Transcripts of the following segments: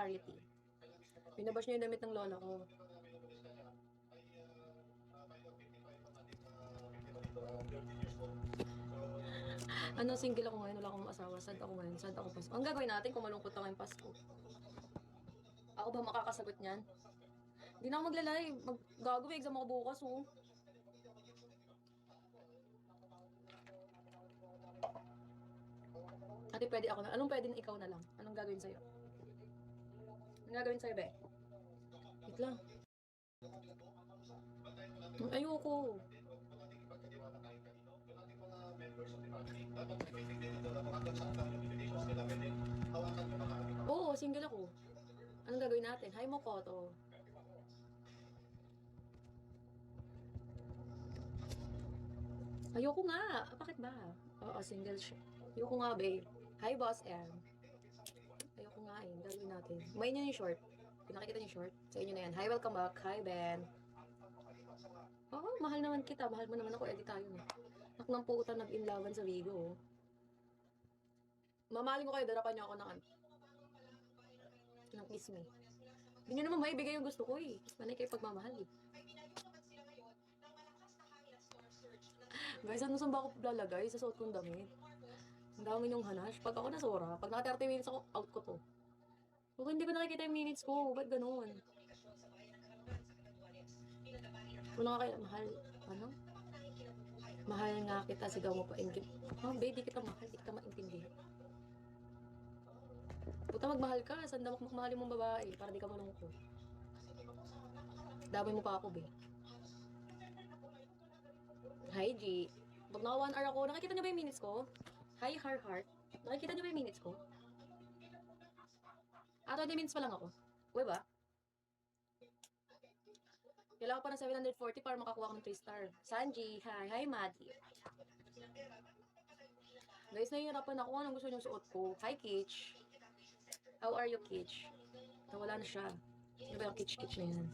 charity. Binabash niya yung damit ng lola ko. Ano, single ako ngayon, wala akong asawa. Sad ako ngayon, sad ako Pasko. Ang gagawin natin kung malungkot ako ngayong Pasko? Ako ba makakasagot niyan? Hindi na ako maglalay. Gago, may exam ako bukas, oh. Ate, pwede ako na. Anong pwede na ikaw na lang? Anong gagawin sa'yo? Anong gagawin sa'yo, be? Wait lang. Ayoko. Oo, single ako. Anong gagawin natin? Hi mo ko to. Ayoko nga. Bakit ba? Oo, single siya. Ayoko nga, babe. Hi, Boss M. Ayoko nga eh. Gagawin natin. Kumain niyo yung short. Pinakikita niyo yung short. Sa inyo na yan. Hi, welcome back. Hi, Ben. Oo, mahal naman kita. Mahal mo naman ako. Edit tayo. Nak ng puta nag-inlaban sa Vigo. Mamahalin ko kayo. Darapan niyo ako ng kiss me. Hindi niyo naman maibigay yung gusto ko eh. Manay kayo pagmamahal eh. Guys, ano saan ba ako lalagay sa suot kong damit? Ang dami niyong hanash. Pag ako nasura, pag naka 30 minutes ako, out ko to. Kung hindi ko nakikita yung minutes ko, ba't ganun? Wala nga kayo, mahal, ano? Mahal nga kita, sigaw mo pa, ingit. Oh, babe, di kita mahal, di kita maintindihan. Puta, magmahal ka, saan damak magmahalin mong babae, para di ka malungkot. Damay mo pa ako, babe. Hi, G. Pag naka 1 hour ako, nakikita niyo ba yung minutes ko? Hi, Heart. Nakikita niyo ba yung minutes ko? 20 minutes pa lang ako. Uy ba? Kailangan pa ng 740 para makakuha ko ng 3 star. Sanji, hi. Hi, Maddie. Guys, nahihirapan ako. Anong gusto niyong suot ko? Hi, Kitch. How are you, Kitch? Nawala na siya. Ano ba yung Kitch na yan?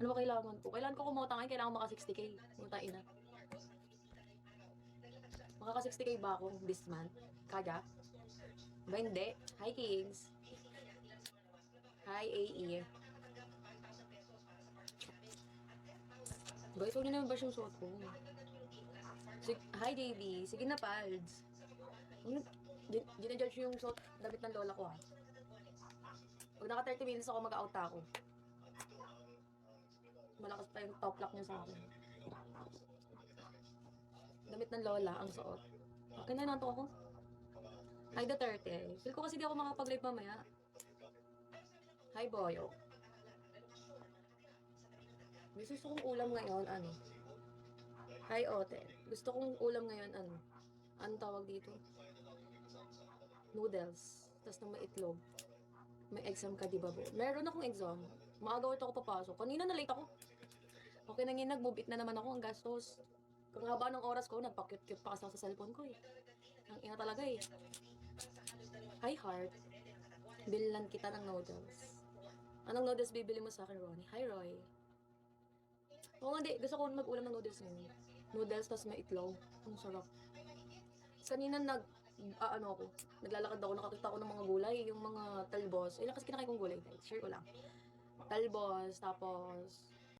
Ano ba kailangan ko? Kailangan ko kumota ngayon. Kailangan maka 60k. Muta ina. Makaka 60k ba ako this month? Kaya? Ba hindi? Hi, Kings. Hi, AE. Guys, huwag niyo naman ba siyang suot ko? Hi, JB. Sige na, Palds. Ginajudge yung suot damit ng lola ko, ha? Pag naka 30 minutes ako, mag-out ako. Malakas pa yung top lock niya sa akin. Damit ng lola ang suot. Okay na, nato ako. Hi, Duterte. Feel ko kasi di ako makapag-live mamaya. Hi, Boyo. Gusto kong ulam ngayon, ano? Hi, Ote. Gusto kong ulam ngayon, ano? Anong tawag dito? Noodles. Tapos na may itlog. May exam ka, di ba, bo? Meron akong exam. Maaga ulit ako papasok. Kanina na late ako. Okay na nga, nag-move it na naman ako. Ang gastos. Kung haba ng oras ko, nagpa-cute-cute pa kasi ako sa cellphone ko eh. Ang ina talaga eh. Hi, Heart. Bilan kita ng noodles. Anong noodles bibili mo sa akin, Ronnie? Hi, Roy. Oo nga, di. Gusto ko mag-ulam ng noodles ngayon. Noodles, tas may itlog. Ang sarap. Kanina naglalakad ako, nakakita ko ng mga gulay, yung mga talbos. Ilang kasi kinakain kong gulay, guys. Share ko lang. Talbos, tapos